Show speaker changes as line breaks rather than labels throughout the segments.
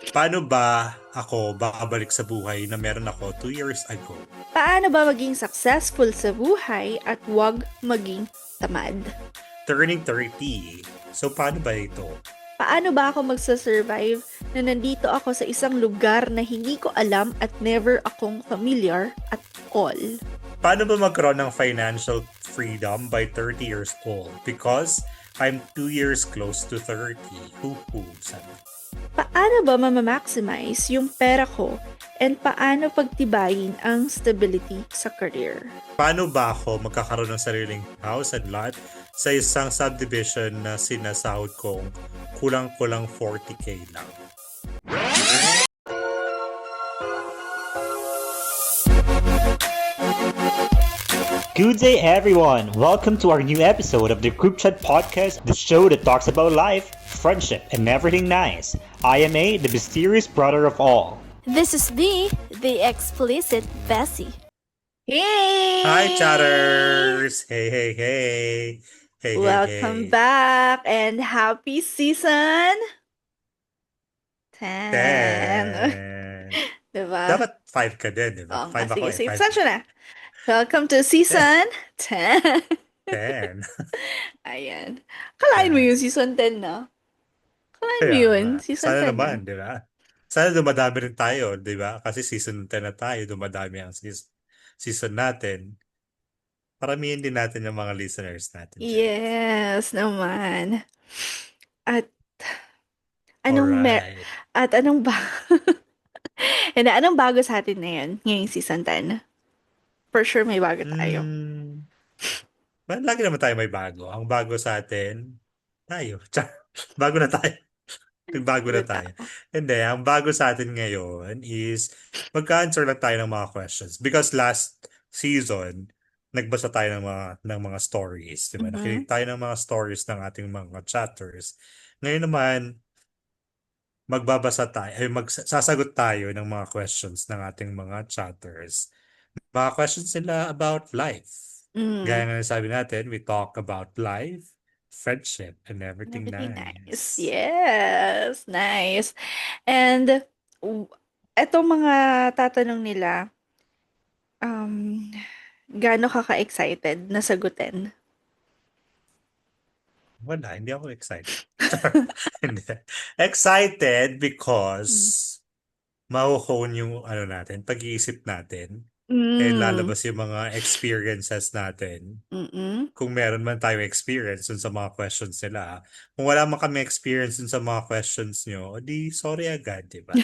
Paano ba ako babalik sa buhay na meron ako 2 years ago?
Paano ba maging successful sa buhay at huwag maging tamad?
Turning 30. So, paano ba ito?
Paano ba ako magsasurvive na nandito ako sa isang lugar na hindi ko alam at never akong familiar at all?
Paano ba magkaroon ng financial freedom by 30 years old? Because I'm 2 years close to 30. Hoo-hoo, sabi.
Paano ba mamamaximize yung pera ko and paano pagtibayin ang stability sa career?
Paano ba ako magkakaroon ng sariling house and lot sa isang subdivision na sinasahod kong kulang-kulang 40K lang?
Good day, everyone! Welcome to our new episode of the Group Chat Podcast, the show that talks about life, friendship, and everything nice. I am A, the mysterious brother of all.
This is the explicit Bessie.
Hey!
Hi, chatters! Hey, hey, hey! Hey,
Welcome
hey, hey.
back and happy season 10.
10.
Diba?
Dapat 5 ka din, di ba?
Oo
5
nga,
ako
sige,
eh.
pasensya na. Welcome to season 10.
10.
Ayan. Kalain mo yung season 10 na? Kalain mo
Kaya
yun?
nga.
Season
Sana
10
naman,
na.
di ba? Sana dumadami rin tayo, di ba? Kasi season 10 na tayo, dumadami ang season natin. Paramihin din natin yung mga listeners natin dyan.
Yes, naman. At anong
Alright.
anong ba and anong bago sa atin ngayon, ngayong season 10? For sure may bago tayo.
Lagi naman tayo may bago. Ang bago sa atin, tayo. Bago na tayo. Bago na tayo. Hindi, ang bago sa atin ngayon is magka-answer lang tayo ng mga questions. Because last season, nagbasa tayo ng mga stories. Diba? Nakinig tayo ng mga stories ng ating mga chatters. Ngayon naman, sasagot tayo ng mga questions ng ating mga chatters. Mga questions nila about life. Gaya
Mm.
nga sabi natin, we talk about life, friendship, and everything
Everything nice.
nice.
Yes, nice. And etong mga tatanong nila, um, gaano ka ka-excited na sagutin?
Wala, hindi ako excited. Hindi. Excited because mahuhone yung natin, pag-iisip natin. And
Mm.
lalabas yung mga experiences natin.
Mm-mm.
Kung meron man tayo experience dun sa mga questions nila. Kung wala man kami experience dun sa mga questions nyo, di sorry agad, di ba?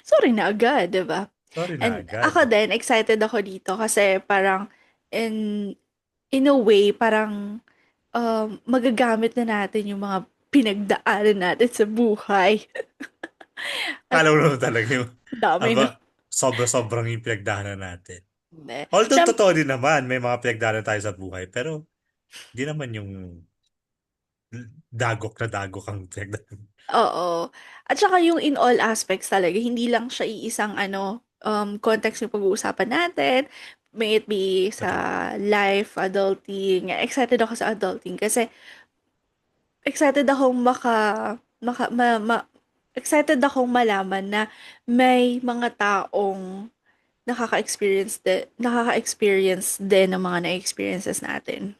Sorry na agad, 'di ba?
Sorry na
And
agad.
ako din, excited ako dito kasi parang in in a way, parang magagamit na natin yung mga pinagdaanan natin sa buhay. At
Alam mo naman talaga yung
dami na.
sobra-sobrang yung pinagdaanan natin.
Hindi.
Although totoo din naman, may mga pinagdaanan tayo sa buhay, pero di naman yung dagok na dagok ang pinagdaanan.
Oo. At saka yung in all aspects talaga, hindi lang siya iisang context yung pag-uusapan natin. May it be sa
Totoo.
life, adulting. Excited ako sa adulting kasi excited akong excited akong malaman na may mga taong nakaka-experience din ng mga na-experiences natin.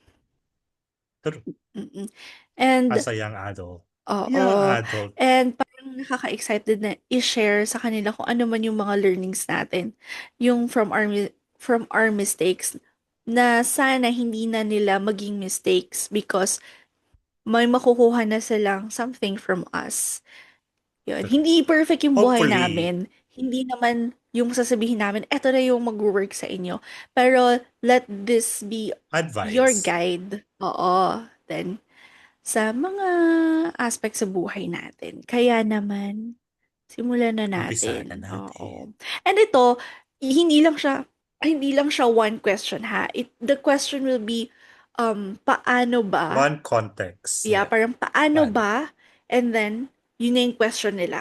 True.
Mm. And
As a young adult.
oo.
Young adult.
And parang nakaka-excited na i-share sa kanila kung ano man yung mga learnings natin. Yung from our mistakes na sana hindi na nila maging mistakes because may makukuha na silang something from us. Yun.
True.
Hindi perfect yung buhay
Hopefully,
namin. Hindi naman yung sasabihin namin, eto na yung mag-work sa inyo. Pero let this be your
advice.
guide. Oo. Then, sa mga aspects sa buhay natin. Kaya naman, simulan na
Umpisa na
natin.
natin.
Oo. And ito, hindi lang siya hindi lang siya one question ha. The question will be paano ba?
One context.
Yeah,
Yeah.
parang paano
Paano?
ba? And then yun na yung question nila.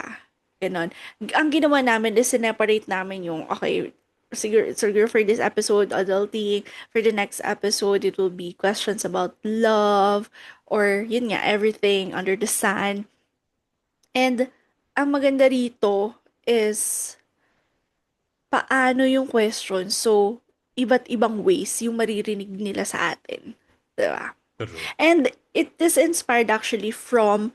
Ganon. Ang ginawa namin is separate namin yung okay, siguro for this episode, adulting. For the next episode, it will be questions about love or yun nga, everything under the sun. And ang maganda rito is paano yung question. So, iba't ibang ways yung maririnig nila sa atin. Diba?
True.
And it is inspired actually from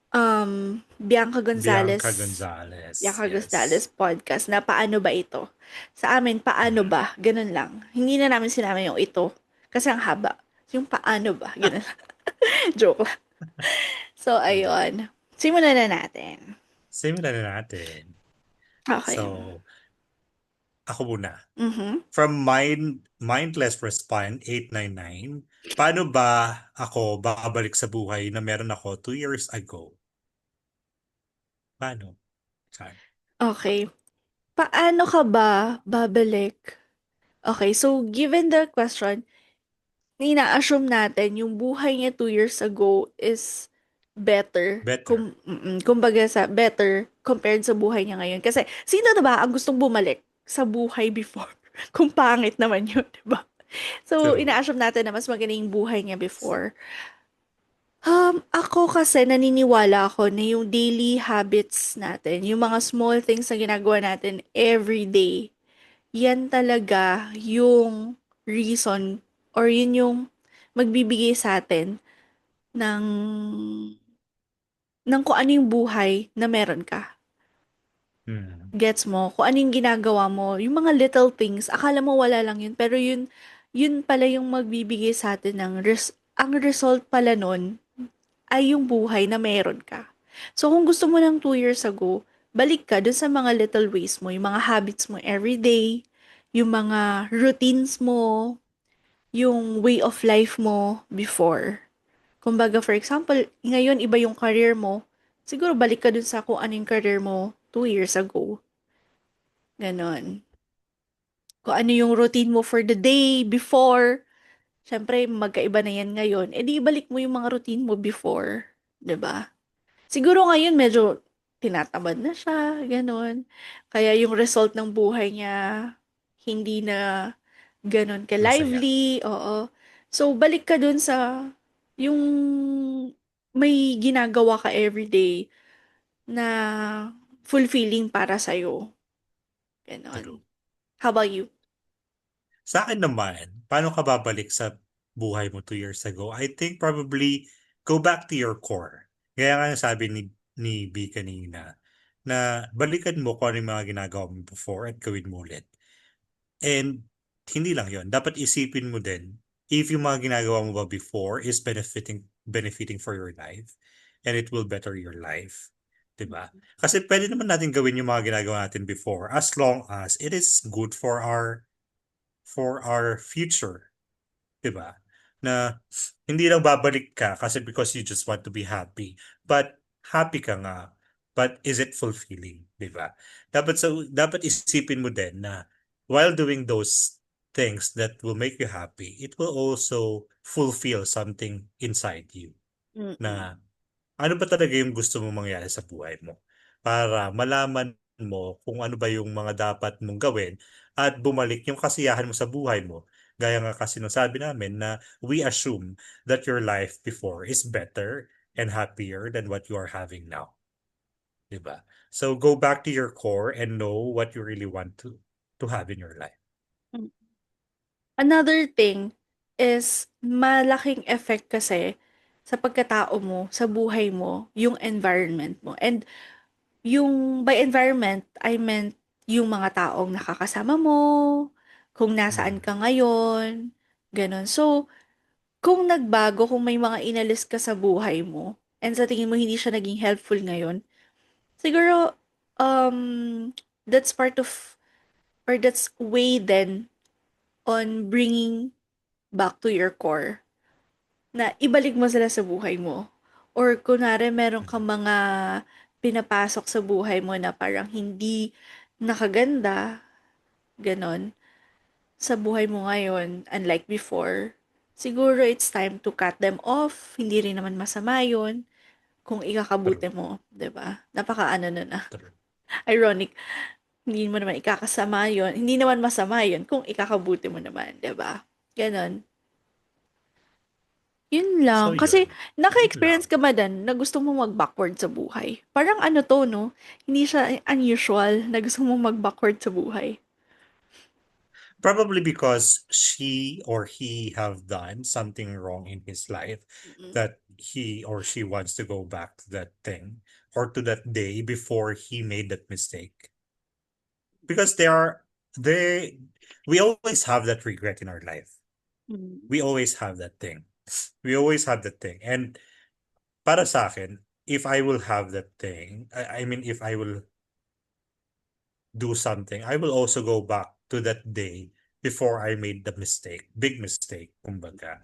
Bianca
Bianca
Gonzalez
Gonzalez.
Bianca Gonzalez
Yes.
podcast na paano ba ito? Sa amin, paano
Mm.
ba? Ganun lang. Hindi na namin sinama yung ito. Kasi ang haba. Yung paano ba? Ganun. Joke lang. So,
Mm.
ayun. Simulan na natin.
Simulan na natin.
Okay.
So, ako muna.
Mhm.
From Mindless Respond 899, paano ba ako babalik sa buhay na meron ako 2 years ago? Paano? Char.
Okay. Paano ka ba babalik? Okay, so given the question, ina-assume natin yung buhay niya 2 years ago is better.
Better.
Kumbaga sa better compared sa buhay niya ngayon. Kasi sino na ba ang gustong bumalik sa buhay before? Kung pangit naman yun, di ba? So,
True.
ina-assume natin na mas maganda yung buhay niya before. Ako kasi naniniwala ako na yung daily habits natin, yung mga small things na ginagawa natin every day, yan talaga yung reason or yun yung magbibigay sa atin ng kung ano yung buhay na meron ka.
Hmm.
Gets mo? Kung ano yung ginagawa mo, yung mga little things, akala mo wala lang yun, pero yun pala yung magbibigay sa atin ng ang result pala nun ay yung buhay na meron ka. So, kung gusto mo ng 2 years ago, balik ka dun sa mga little ways mo, yung mga habits mo everyday, yung mga routines mo, yung way of life mo before. Kumbaga, for example, ngayon iba yung career mo, siguro balik ka dun sa kung ano yung career mo 2 years ago. Ganon. Kung ano yung routine mo for the day before, syempre magkaiba na yan ngayon. E di balik mo yung mga routine mo before, 'di ba? Siguro ngayon medyo tinatamad na siya, gano'n. Kaya yung result ng buhay niya hindi na gano'n
Masaya.
ka-lively, oo. So, balik ka dun sa yung may ginagawa ka everyday na fulfilling para sa'yo.
True.
Gano'n. How about you?
Sa akin naman, paano ka babalik sa buhay mo 2 years ago? I think probably go back to your core. Gaya nga yung sabi ni B kanina, na balikan mo kung ano yung mga ginagawa mo before at gawin mo ulit. And hindi lang yon, dapat isipin mo din if yung mga ginagawa mo ba before is benefiting for your life and it will better your life. 'Di ba? Kasi pwede naman natin gawin yung mga ginagawa natin before as long as it is good for our future, 'di ba? Na hindi lang babalik ka kasi because you just want to be happy, but happy ka nga. But is it fulfilling, 'di ba? Dapat isipin mo din na while doing those things that will make you happy, it will also fulfill something inside you
Mm.
na ano ba talaga yung gusto mong mangyari sa buhay mo? Para malaman mo kung ano ba yung mga dapat mong gawin at bumalik yung kasiyahan mo sa buhay mo. Gaya nga kasi nung sabi namin na we assume that your life before is better and happier than what you are having now. 'Di ba? So go back to your core and know what you really want to have in your life.
Mm. Another thing is malaking effect kasi sa pagkatao mo, sa buhay mo, yung environment mo. And yung by environment, I meant yung mga taong nakakasama mo, kung nasaan
Mm.
ka ngayon, gano'n. So, kung nagbago, kung may mga inalis ka sa buhay mo, and sa tingin mo hindi siya naging helpful ngayon, siguro, that's part of, or that's way then on bringing back to your core na ibalik mo sila sa buhay mo. Or kunwari meron kang
Mm.
mga pinapasok sa buhay mo na parang hindi nakaganda, ganon, sa buhay mo ngayon, unlike before, siguro it's time to cut them off. Hindi rin naman masama yun kung
True.
ikakabuti mo, 'di ba? Napaka ano nun ah.
True.
Ironic. Hindi mo naman ikakasama yun. Hindi naman masama yun kung ikakabuti mo naman, 'di ba? Ganon. Yun
So
lang. Kasi,
yun. Yun
naka-experience
lang.
ka ba dan na gusto mo mag-backward sa buhay? Parang ano to, no? Hindi siya unusual na gusto mo mag-backward sa buhay.
Probably because she or he have done something wrong in his life
Mm-mm.
that he or she wants to go back to that thing or to that day before he made that mistake. Because they we always have that regret in our life.
Mm.
We always have that thing. We always have that thing. And para sa akin, if I will have that thing, I mean, if I will do something, I will also go back to that day before I made the mistake, big mistake, kumbaga.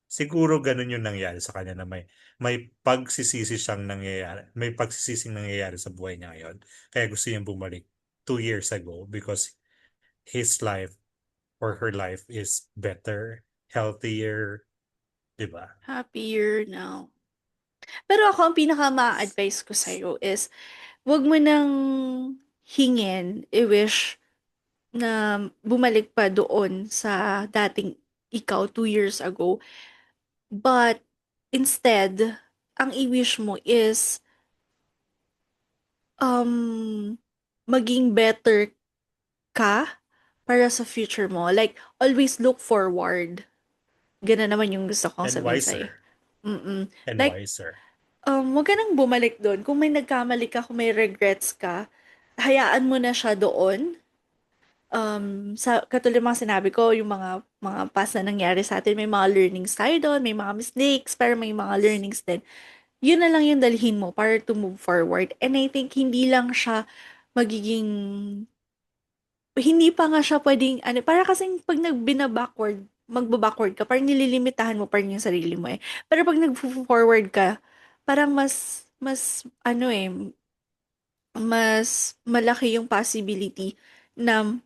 Siguro ganun yung nangyari sa kanya na may pagsisisi siyang nangyayari, may pagsisising nangyayari sa buhay niya ngayon. Kaya gusto niyang bumalik 2 years ago because his life or her life is better, healthier, di ba?
Happier now. Pero ako, ang pinaka ma-advise ko sa'yo is, wag mo nang hingin, i-wish na bumalik pa doon sa dating ikaw 2 years ago. But, instead, ang i-wish mo is, um, maging better ka para sa future mo. Like, always look forward. Gano'n naman yung gusto kong
And
sabihin sa'yo.
wiser.
Mm.
And
Like,
wiser.
wag ka nang bumalik doon. Kung may nagkamali ka, kung may regrets ka, hayaan mo na siya doon. Sa katulad ng mga sinabi ko, yung mga past na nangyari sa atin, may mga learnings tayo doon, may mga mistakes, pero may mga learnings din. Yun na lang yung dalhin mo para to move forward. And I think hindi lang siya magiging hindi pa nga siya puwedeng ano, para kasing 'pag backward magba-backward ka parang nililimitahan mo pa rin yung sarili mo, eh. Pero 'pag forward ka, parang mas ano, eh, mas malaki yung possibility na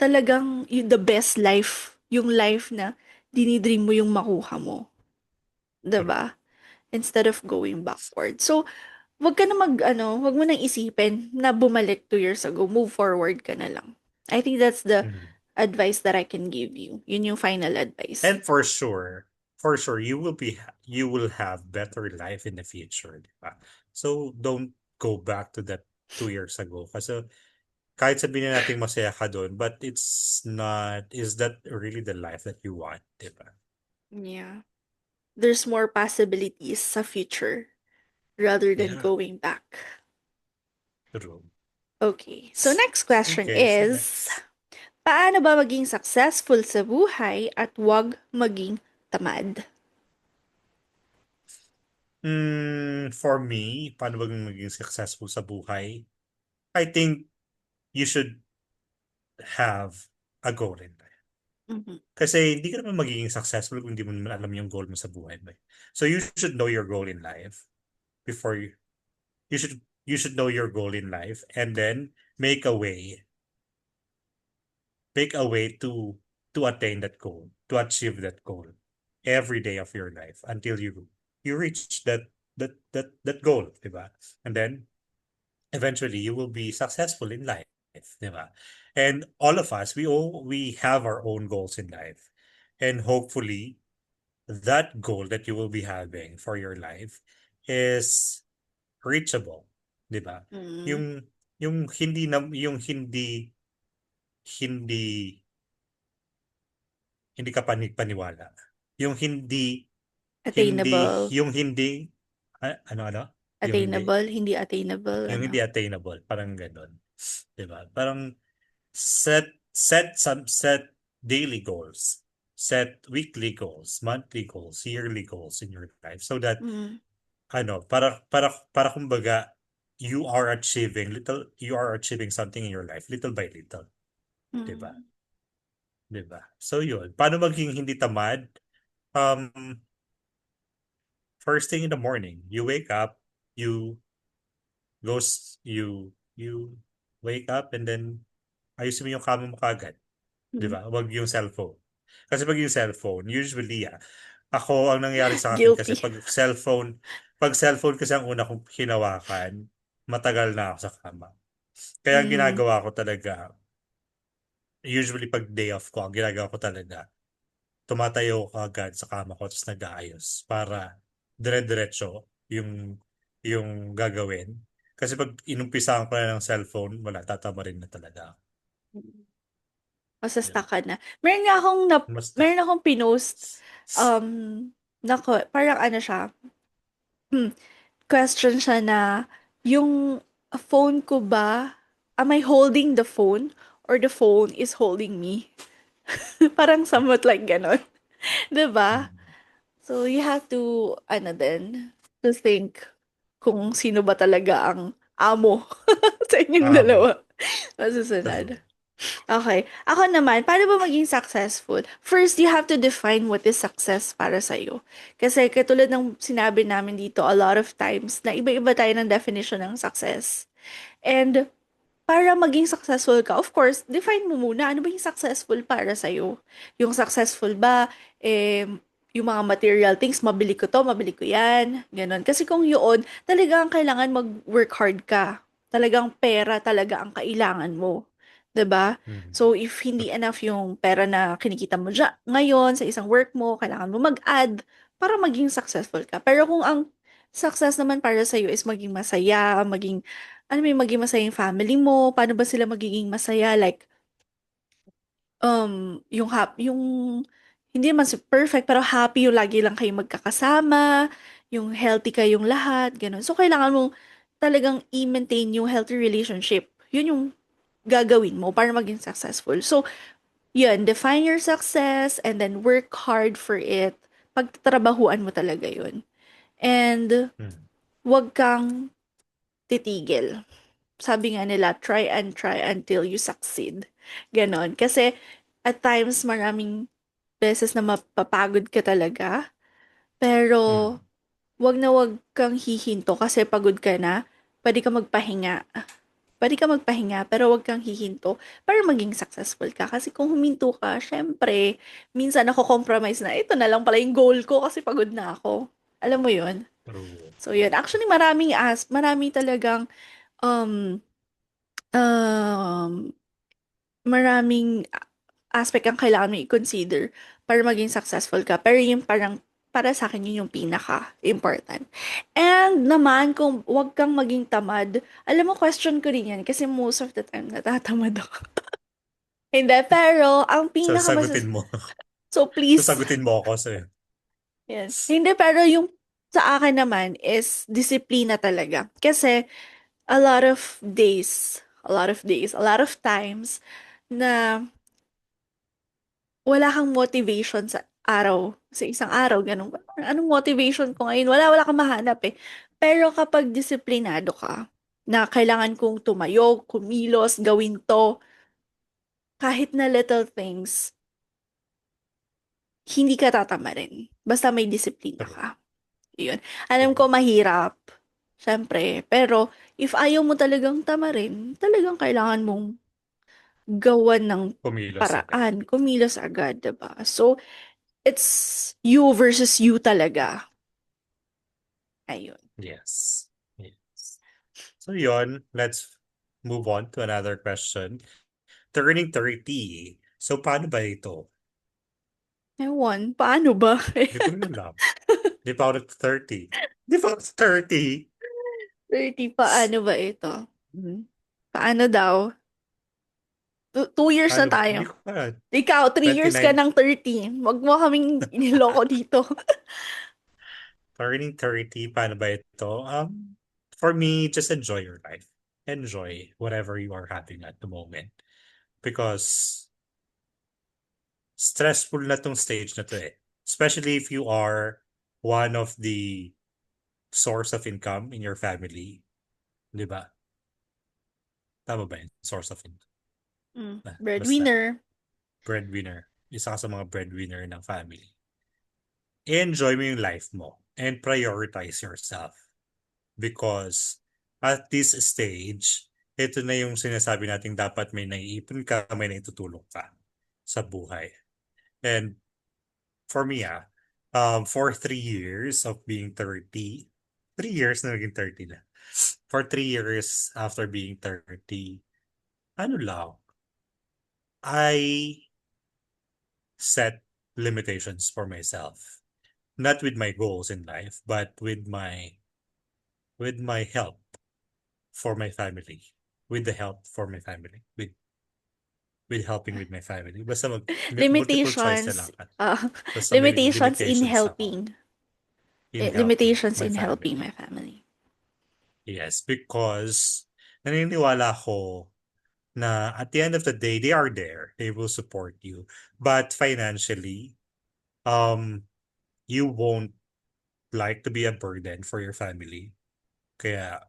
talagang yung the best life, yung life na dini-dream mo yung makuha mo, 'di
True.
ba? Instead of going backward. So, wag ka na mag-ano, wag mo nang isipin na bumalik 2 years ago, move forward ka na lang. I think that's the
Mhm.
advice that I can give you. Yun yung final advice.
And for sure, you will have better life in the future, di ba? So don't go back to that 2 years ago. Kasi kahit sabihin na natin masaya ka doon, but it's not, is that really the life that you want, di ba?
Yeah. There's more possibilities sa future rather than
Yeah,
going back.
true.
Okay. So next question
Okay, so
is,
next.
paano ba maging successful sa buhay at wag maging tamad?
For me, paano ba maging successful sa buhay? I think you should have a goal in life.
Mhm.
Kasi hindi ka naman magiging successful kung hindi mo naman alam yung goal mo sa buhay mo, eh. So you should know your goal in life before you should know your goal in life and then make a way to attain that goal, to achieve that goal every day of your life until you reach that goal, diba? And then eventually you will be successful in life, diba? And all of us, we have our own goals in life. And hopefully that goal that you will be having for your life is reachable, 'di ba?
Mm.
Yung yung hindi hindi ka paniwala. Yung
Attainable.
hindi ano?
Attainable, hindi attainable,
Yung
ano.
hindi attainable, parang gano'n, 'di ba? Parang set daily goals, set weekly goals, monthly goals, yearly goals in your life so that
Mm.
para kumbaga you are achieving something in your life little by little, 'di ba?
Mm.
'Di ba? So yun, paano maging hindi tamad? Um, First thing in the morning, you wake up, you you wake up and then ayusin mo yung kama mo kaagad, 'di
Mm.
ba? Wag yung cellphone. Kasi pag yung cellphone, usually, ako ang nangyari sa akin kasi
Guilty.
pag cellphone kasi ang una kong hinawakan, matagal na ako sa kama. Kaya ang
Mhm.
ginagawa ko talaga, usually pag day off ko, ang ginagawa ko talaga, tumatayo ka agad sa kama ko tapos nag-aayos para dire-diretso yung gagawin. Kasi pag inumpisahan ko na ng cellphone, wala, tatama rin na talaga.
Masasta
Yun.
ka na. Meron akong pinost, um, parang ano siya, question siya na, yung phone ko ba, am I holding the phone or the phone is holding me? Parang somewhat like ganon. 'Di ba?
Mm.
So, you have to, ano din, to think kung sino ba talaga ang amo sa inyong
Amo.
dalawa. Masusunod.
True.
Okay. Ako naman, paano ba maging successful? First, you have to define what is success para sa'yo. Kasi katulad ng sinabi namin dito a lot of times na iba-iba tayo ng definition ng success. And para maging successful ka, of course, define mo muna ano ba yung successful para sa'yo. Yung successful ba, yung mga material things, mabili ko yan, ganon. Kasi kung yun, talagang kailangan mag-work hard ka. Talagang pera talaga ang kailangan mo. 'Di ba?
Mm.
So, if hindi enough yung pera na kinikita mo ngayon sa isang work mo, kailangan mo mag-add para maging successful ka. Pero kung ang success naman para sa'yo is maging masaya, maging masaya yung family mo, paano ba sila magiging masaya? Like, yung hindi man perfect, pero happy yung lagi lang kayo magkakasama, yung healthy kayong lahat, ganun. So, kailangan mong talagang i-maintain yung healthy relationship. Yun yung gagawin mo para maging successful. So, yun, define your success and then work hard for it. Pagtatrabahuan mo talaga yun. And,
Mm.
wag kang titigil. Sabi nga nila, try until you succeed. Ganon. Kasi, at times, maraming beses na mapapagod ka talaga. Pero,
Mm.
wag kang hihinto kasi pagod ka na. Pwede ka magpahinga. Pwede ka magpahinga, pero wag kang hihinto para maging successful ka. Kasi kung huminto ka, syempre, minsan ako compromise na, ito na lang pala yung goal ko kasi pagod na ako. Alam mo yun?
True.
So, yun. Actually, marami talagang, um, um, maraming aspect ang kailangan mo i-consider para maging successful ka. Pero yung parang, para sa akin, yun yung pinaka-important. And naman, kung wag kang maging tamad, alam mo, question ko rin yan kasi most of the time, natatamad ako. Hindi, pero ang
Sasagutin mo.
So, please,
Sasagutin mo ako sa'yo.
yan. Hindi, pero yung sa akin naman is disiplina talaga. Kasi, a lot of times, na wala kang motivation sa isang araw, ganun. Anong motivation ko ngayon? Wala kang mahanap eh. Pero kapag disiplinado ka, na kailangan kong tumayo, kumilos, gawin to, kahit na little things, hindi ka tatamarin. Basta may disiplina
True.
ka. Yun. Alam
True.
ko mahirap, syempre. Pero if ayaw mo talagang tamarin, talagang kailangan mong gawan ng
Kumilos agad.
paraan, kumilos agad, diba? So, it's you versus you talaga. Ayun.
Yes. Yes. So yun, let's move on to another question. Turning 30. So paano ba ito?
Ewan, paano ba?
Hindi ko rin alam. Di pa ako nag-30. Di pa ako 30.
30, paano ba ito? Paano daw? 2 years na
Paano? Hindi
tayo.
ko alam.
Ikaw, 3 years ka
29.
ng 30. Wag mo kaming iniloko dito.
Turning 30. Paano ba ito? For me, just enjoy your life. Enjoy whatever you are having at the moment. Because stressful na tong stage na to eh. Especially if you are one of the source of income in your family. Di ba? Tama ba yun? Source of income. Basta.
Breadwinner.
Breadwinner. Isa ka sa mga breadwinner ng family. Enjoy mo yung life mo and prioritize yourself. Because at this stage, ito na yung sinasabi natin dapat may naiipon ka, may naitutulong ka sa buhay. And for me, for 3 years of being 30, 3 years na naging 30 na. For 3 years after being 30, ano lang, I set limitations for myself. Not with my goals in life, but with my help for my family. With the help for my family. With helping with my family. Basta multiple choice na lang.
Limitations,
Basta may
limitations in
limitations ako
helping.
in helping
Limitations
my
in helping
family.
my family.
Yes, because naniniwala ko na at the end of the day, they are there. They will support you. But financially, um, you won't like to be a burden for your family. Kaya,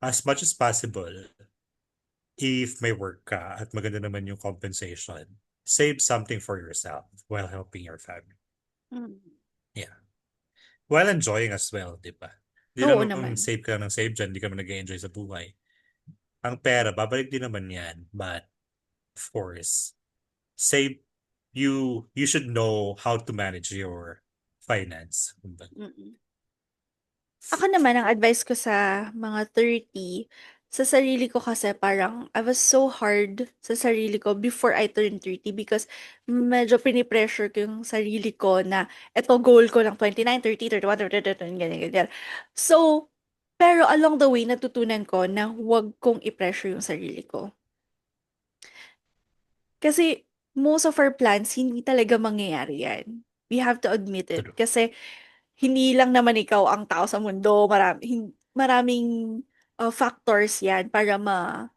as much as possible, if may work ka at maganda naman yung compensation, save something for yourself while helping your family.
Mm.
Yeah. While enjoying as well, di ba? Di
Oo
naman
naman.
save ka ng save dyan, di ka man nag-enjoy sa buhay. Ang pera, babalik din naman yan. But, of course, save, you should know how to manage your finance. Kumbaga.
Mm. Ako naman, ang advice ko sa mga 30, sa sarili ko kasi parang I was so hard sa sarili ko before I turned 30 because medyo pinipressure ko yung sarili ko na eto goal ko ng 29, 30, 31, 32, ganyan, ganyan. So, pero along the way, natutunan ko na huwag kong i-pressure yung sarili ko. Kasi most of our plans, hindi talaga mangyayari yan. We have to admit it.
True.
Kasi hindi lang naman ikaw ang tao sa mundo. Maraming factors yan para ma,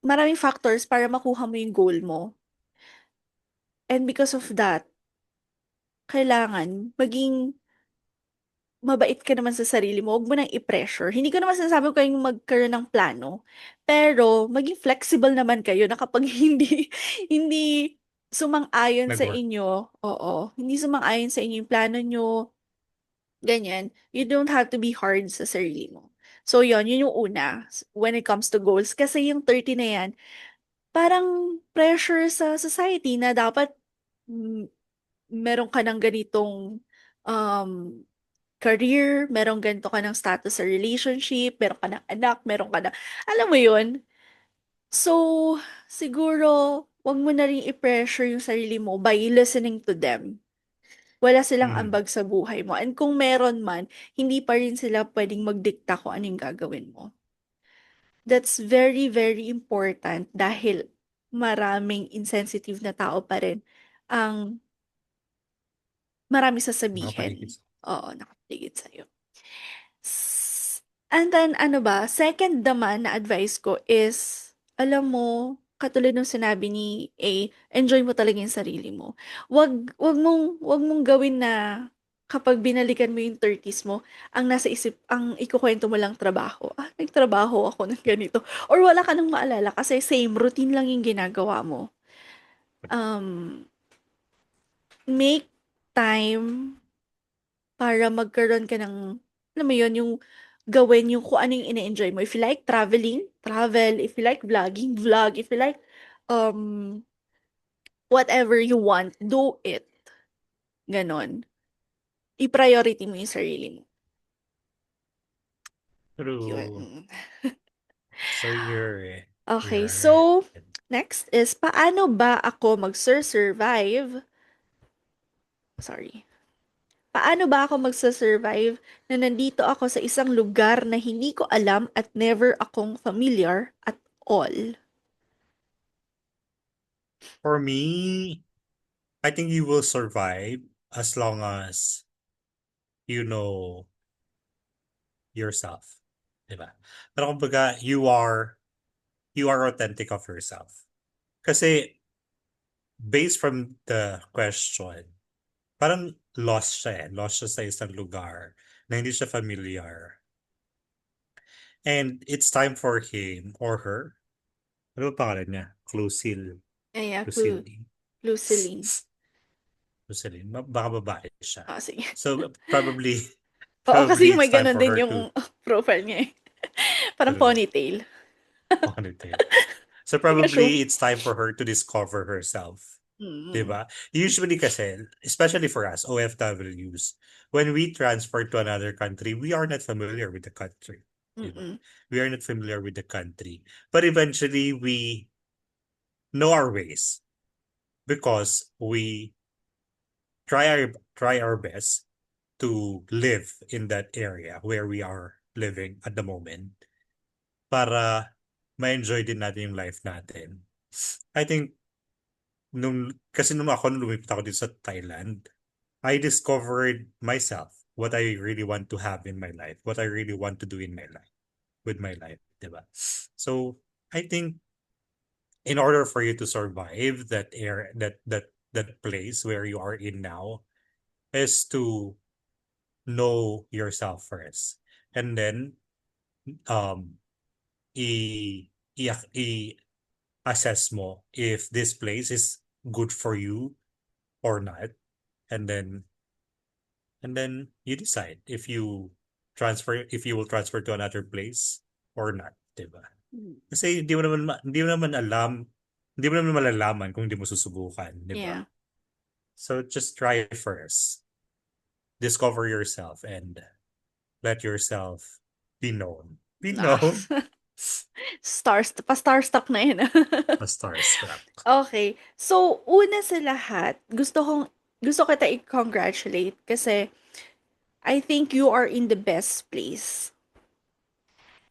maraming factors para makuha mo yung goal mo. And because of that, kailangan maging mabait ka naman sa sarili mo. Huwag mo nang i-pressure. Hindi ko naman sinasabi ko kayong magkaroon ng plano. Pero, maging flexible naman kayo na kapag hindi sumang-ayon sa
Nag-work.
inyo, oo, hindi sumang-ayon sa inyo yung plano nyo, ganyan, you don't have to be hard sa sarili mo. So, yun yung una when it comes to goals. Kasi yung 30 na yan, parang pressure sa society na dapat mm, meron ka ng ganitong um, career, meron ganito ka ng status sa relationship, meron ka ng anak, meron ka na, alam mo yun? So, siguro, wag mo na rin i-pressure yung sarili mo by listening to them. Wala silang
Mm.
ambag sa buhay mo. And kung meron man, hindi pa rin sila pwedeng magdikta kung anong gagawin mo. That's very, very important dahil maraming insensitive na tao pa rin ang marami
Nakapaligid.
sasabihin. Oo, nakapaligid sa'yo. And then, ano ba, second naman na advice ko is, alam mo, katulad ng sinabi ni A, enjoy mo talaga yung sarili mo. Wag mong gawin na kapag binalikan mo yung 30s mo, ang nasa isip, ang ikukwento mo lang trabaho. Ah, nagtrabaho ako ng ganito. Or wala ka nang maalala kasi same, routine lang yung ginagawa mo. Um, make time para magkaroon ka ng, alam mo yun, yung gawin yung kung ano yung ine-enjoy mo. If you like traveling, travel. If you like vlogging, vlog. If you like um, whatever you want, do it. Ganon. I-priority mo yung sarili mo.
True.
Yun.
So you're
Okay,
right.
so, next is, paano ba ako mag-survive? Sorry. Paano ba ako magsa-survive na nandito ako sa isang lugar na hindi ko alam at never akong familiar at all?
For me, I think you will survive as long as you know yourself. Diba? Pero kumbaga, you are authentic of yourself. Kasi, based from the question, parang lost siya eh. Lost siya sa isang lugar na hindi siya familiar. And it's time for him or her. Ano ba pangalan niya?
Ay,
Lucille.
Luceline.
Lucille. Baka babae siya.
Ah, sige.
So, probably,
Oo, kasi
probably
may
it's time
ganun
for
din
her
yung
to
profile niya eh. Parang
true.
ponytail.
Ponytail. So
Hindi ka sure.
probably it's time for her to discover herself.
Mm.
Diba? Usually kasi, especially for us, OFWs, when we transfer to another country, we are not familiar with the country. Diba?
Mm-mm.
We are not familiar with the country. But eventually, we know our ways. because we try our best to live in that area where we are living at the moment para ma-enjoy din natin yung life natin. I think kasi nung lumipat ako dito sa Thailand, I discovered myself, what I really want to have in my life, what I really want to do in my life, with my life, diba? So, I think in order for you to survive that place where you are in now is to know yourself first. And then um i i-assess mo if this place is good for you or not. And then you decide if you will transfer to another place or not, 'di ba? Kasi hindi mo naman malalaman kung hindi mo susubukan, 'di ba?
Yeah.
So just try it first. Discover yourself and let yourself be known. Be
Ah.
known.
Pa-starstruck na yun.
Starstruck.
Okay. So, una sa lahat, gusto kita i-congratulate kasi I think you are in the best place.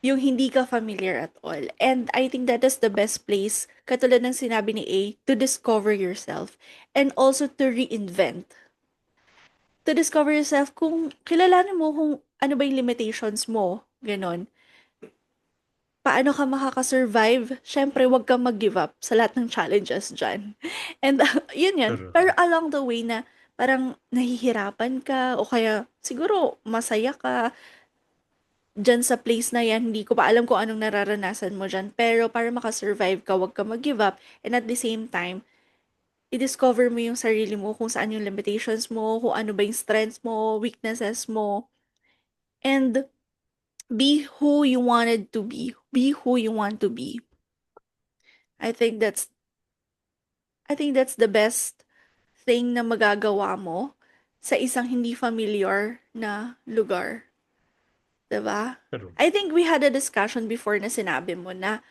Yung hindi ka familiar at all. And I think that is the best place, katulad ng sinabi ni A, to discover yourself and also to reinvent. To discover yourself kung kilalanin mo kung ano ba yung limitations mo, ganon. Paano ka makaka-survive? Siyempre, wag kang mag-give up sa lahat ng challenges dyan. And yun yan.
True.
Pero along the way na parang nahihirapan ka o kaya siguro masaya ka dyan sa place na yan. Hindi ko pa alam kung anong nararanasan mo dyan. Pero para makasurvive ka, wag kang mag-give up. And at the same time, i-discover mo yung sarili mo, kung saan yung limitations mo, kung ano ba yung strengths mo, weaknesses mo. And be who you wanted to be. Be who you want to be. I think that's the best thing na magagawa mo sa isang hindi familiar na lugar. 'Di ba?
True.
I think we had a discussion before na sinabi mo na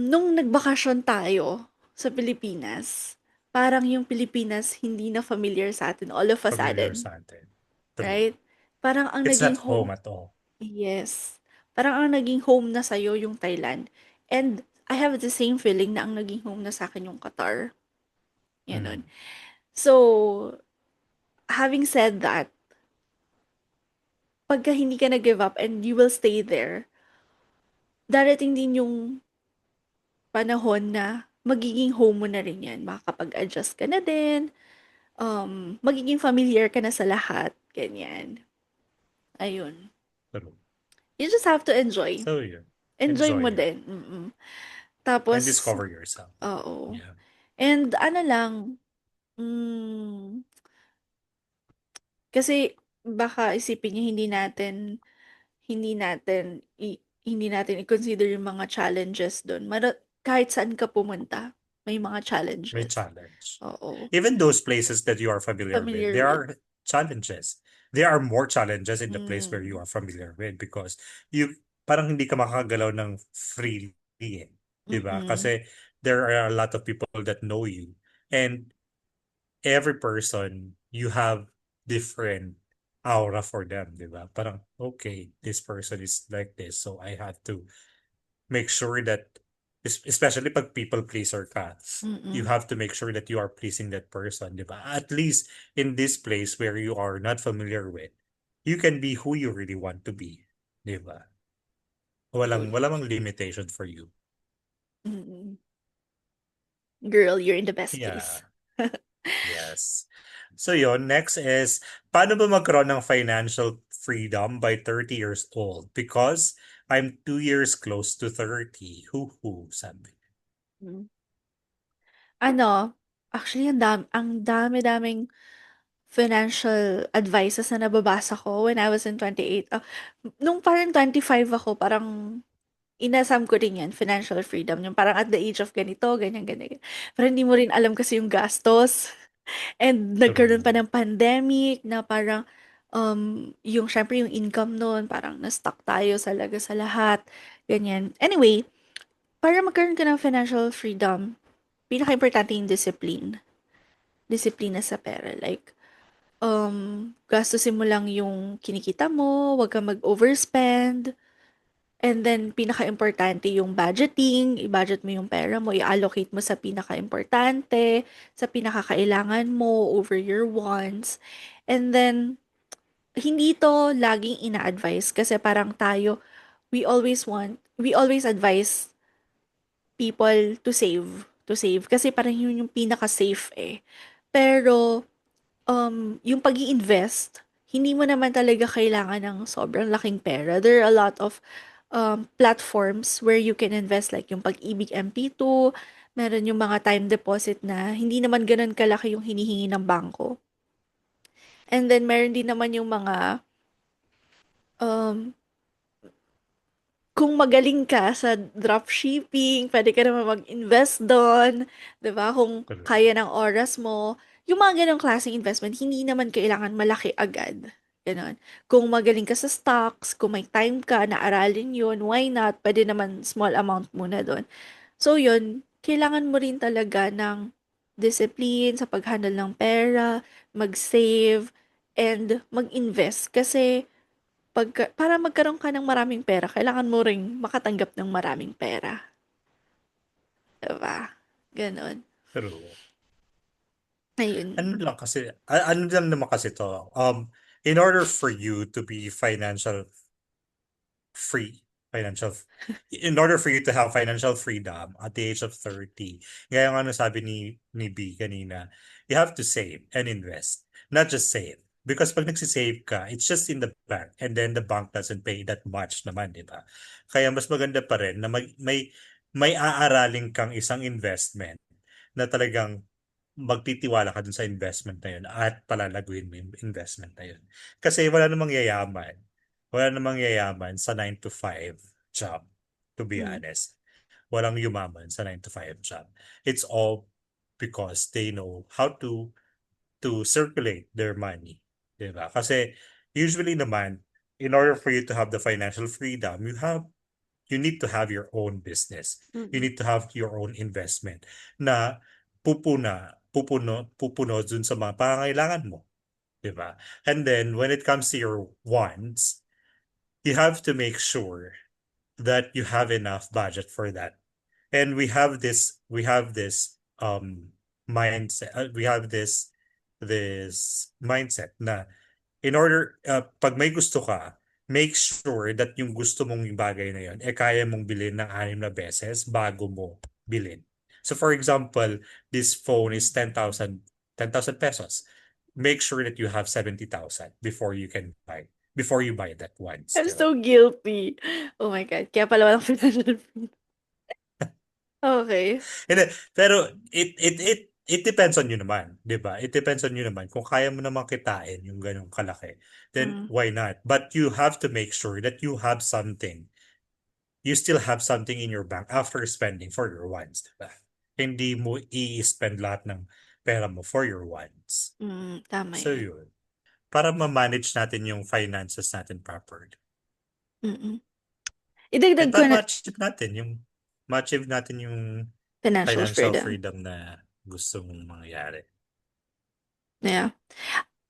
nung nagbakasyon tayo sa Pilipinas, parang yung Pilipinas hindi na familiar sa atin all of a
Familiar
sudden,
sa atin. True.
right? Parang ang
It's
naging
not home
home,
at all.
yes. Parang ang naging home na sa'yo yung Thailand. And I have the same feeling na ang naging home na sa akin yung Qatar. Yan. So, having said that, pagka hindi ka nag-give up and you will stay there, darating din yung panahon na magiging home mo na rin yan. Makakapag-adjust ka na din, magiging familiar ka na sa lahat, ganyan. Ayun.
True.
You just have to enjoy.
So, yeah.
Enjoy mo
it.
din. Tapos,
And discover yourself.
oo.
Yeah.
And ano lang, kasi baka isipin niya hindi natin i-consider yung mga challenges doon. Kahit saan ka pumunta, may mga
May
challenges.
challenge.
Oo.
Even those places that you are familiar
Familiar
with, there
with.
are challenges. There are more challenges in the place where you
Mm.
are familiar with because parang hindi ka makakagalaw ng freely, eh, di ba?
Mm-mm.
Kasi there are a lot of people that know you. And every person, you have different aura for them, di ba? Parang, okay, this person is like this, so I have to make sure that, especially pag people pleaser ka, you
Mm-mm.
have to make sure that you are pleasing that person, di ba? At least in this place where you are not familiar with, you can be who you really want to be, di ba? Walang limitation for you.
Mm-mm. Girl, you're in the best
Yeah.
place.
Yes. So yun, next is, paano ba magkaroon ng financial freedom by 30 years old? Because I'm 2 years close to 30. Hoo-hoo, sabi.
Actually, ang dami-daming financial advices na nababasa ko when I was in 28. Nung parang 25 ako, parang inasam ko rin yan, financial freedom. Yung parang at the age of ganito, ganyan, ganyan. Pero hindi mo rin alam kasi yung gastos. And nagkaroon pa ng pandemic na parang yung syempre yung income noon, parang na-stuck tayo sa lahat. Ganyan. Anyway, para magkaroon ka ng financial freedom, pinaka-importante yung discipline. Disiplina sa pera. Like, gastusin mo lang yung kinikita mo, wag kang mag-overspend. And then, pinaka-importante yung budgeting, i-budget mo yung pera mo, i-allocate mo sa pinaka-importante, sa pinaka-kailangan mo, over your wants. And then, hindi to laging ina-advise kasi parang tayo, we always advise people to save, kasi parang yun yung pinaka-safe eh. Pero, yung pag invest hindi mo naman talaga kailangan ng sobrang laking pera. There are a lot of platforms where you can invest like yung Pag-ibig MP2, meron yung mga time deposit na hindi naman ganun kalaki yung hinihingi ng bangko. And then meron din naman yung mga um, kung magaling ka sa dropshipping, pwede ka naman mag-invest doon, 'di ba? Kung
Correct.
kaya ng oras mo, yung mga ganong klaseng investment, hindi naman kailangan malaki agad. Ganon. Kung magaling ka sa stocks, kung may time ka na aralin yun, why not? Pwede naman small amount muna doon. So yun, kailangan mo rin talaga ng discipline sa pag-handle ng pera, mag-save, and mag-invest. Kasi para magkaroon ka ng maraming pera, kailangan mo ring makatanggap ng maraming pera. Diba? Ganon.
True.
Ayun.
Ano lang naman kasi to, in order for you to be free, financial, in order for you to have financial freedom at the age of 30, gaya nga nung sabi ni B kanina, you have to save and invest, not just save. Because pag nagsisave ka, it's just in the bank and then the bank doesn't pay that much naman, di ba? Kaya mas maganda pa rin na may aaralin kang isang investment na talagang magtitiwala ka dun sa investment na yun at palalaguin mo yung investment na yun. Kasi wala namang yayaman. Wala namang yayaman sa 9 to 5 job, to be
Mm.
honest. Walang yumaman sa 9 to 5 job. It's all because they know how to circulate their money. Diba? Kasi usually naman, in order for you to have the financial freedom, you need to have your own business. You
Mm-mm.
need to have your own investment na pupuno dun sa mga pangangailangan mo, 'di ba? And then when it comes to your wants, you have to make sure that you have enough budget for that. And we have this mindset, we have this mindset na in order, pag may gusto ka, make sure that yung gusto mong bagay na yun, kaya mong bilhin ng 6 na beses bago mo bilhin. So for example, this phone is 10,000 pesos. Make sure that you have 70,000 before you buy that once,
I'm
di ba?
so guilty. Oh my God. Kaya pala walang financial freedom. Okay.
Hindi, pero it depends on you naman, 'di ba? It depends on you naman. Kung kaya mo naman kitain yung ganong kalaki, then
Mm.
why not? But you have to make sure that you have something. You still have something in your bank after spending for your wants, 'di ba? Hindi mo i-spend lahat ng pera mo for your wants.
Tama
So
yan.
yun, para ma-manage natin yung finances natin properly.
Mm-mm.
And
Idagdag ko
para
na
ma-achieve natin yung
financial
financial
freedom.
freedom na gusto mong mangyari.
Yeah.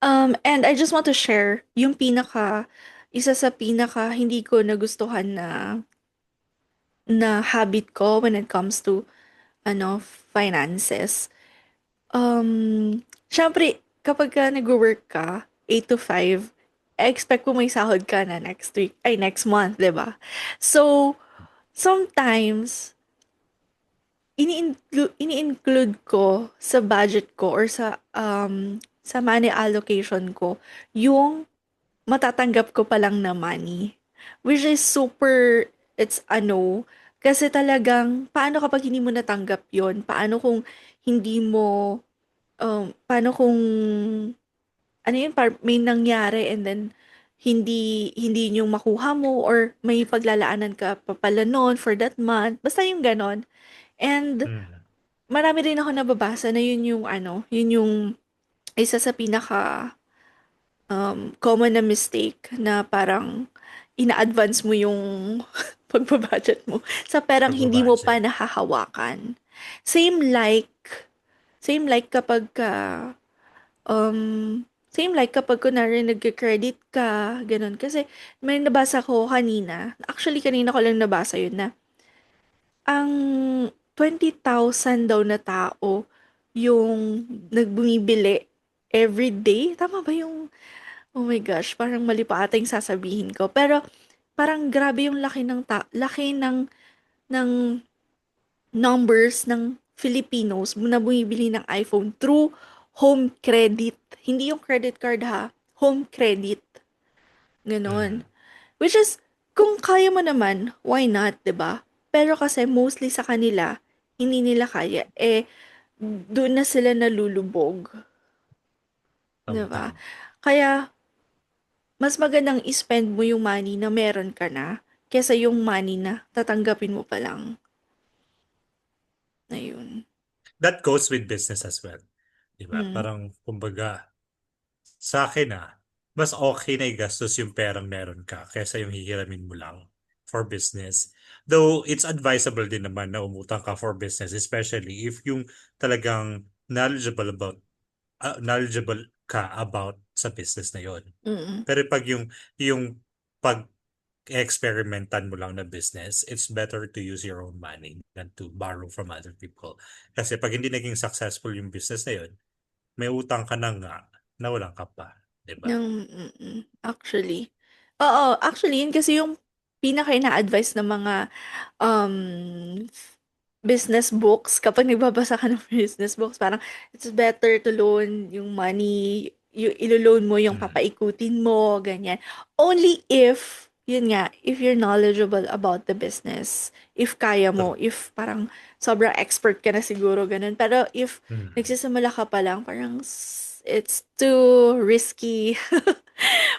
And I just want to share yung isa sa pinaka hindi ko nagustuhan na habit ko when it comes to finances. Syempre, kapag ka nag-work ka, 8 to 5, expect mo may sahod ka na next week, ay next month, 'di ba? So, sometimes, ini-include ko sa budget ko or sa money allocation ko yung matatanggap ko pa lang na money. Which is super, it's kasi talagang, paano kapag hindi mo natanggap yon? Paano kung, may nangyari and then, hindi yung makuha mo or may paglalaanan ka pa pala nun for that month. Basta yung ganon. And,
Mm.
marami rin ako nababasa na yun yung isa sa common na mistake na parang ina-advance mo yung pagbabudget mo sa perang hindi mo pa
Pagbabudget.
nahahawakan. Same like, same like kapag ka, same like kapag kunwari nagka-credit ka, ganun. Kasi may nabasa ko kanina, actually kanina ko lang nabasa yun na, ang 20,000 daw na tao yung nagbumibili every day. Tama ba yung, oh my gosh, parang mali pa ata yung sasabihin ko. Pero parang grabe yung laki ng numbers ng Filipinos na bumibili ng iPhone through home credit. Hindi yung credit card ha, home credit. Ganon.
Mm.
Which is, kung kaya mo naman, why not, 'di ba? Pero kasi mostly sa kanila, hindi nila kaya. Eh, doon na sila nalulubog, 'di ba?
Tama-tama.
Kaya, mas magandang i-spend mo yung money na meron ka na, kesa yung money na tatanggapin mo pa lang. Ayun.
That goes with business as well. Diba?
Mm.
Parang, kumbaga, sa akin mas okay na igastos yung perang meron ka kaysa yung hihiramin mo lang for business. Though, it's advisable din naman na umutang ka for business, especially if yung talagang knowledgeable ka about sa business na yon.
Mm.
Pero pag yung pag experimentan mo lang na business, it's better to use your own money than to borrow from other people. Kasi pag hindi naging successful yung business na yun, may utang ka na nga, nawalan ka pa. 'Di ba?
Actually. Oo, actually yun kasi yung pinaka ina-advice ng mga, um, business books kapag nagbabasa ka ng business books parang it's better to loan yung money, ilo-loan mo yung
Mm.
papaikutin mo, ganyan. Only if, yun nga, if you're knowledgeable about the business, if kaya mo,
True.
if parang sobrang expert ka na siguro, ganun. Pero if
Mm.
nagsisimula ka pa lang, parang it's too risky.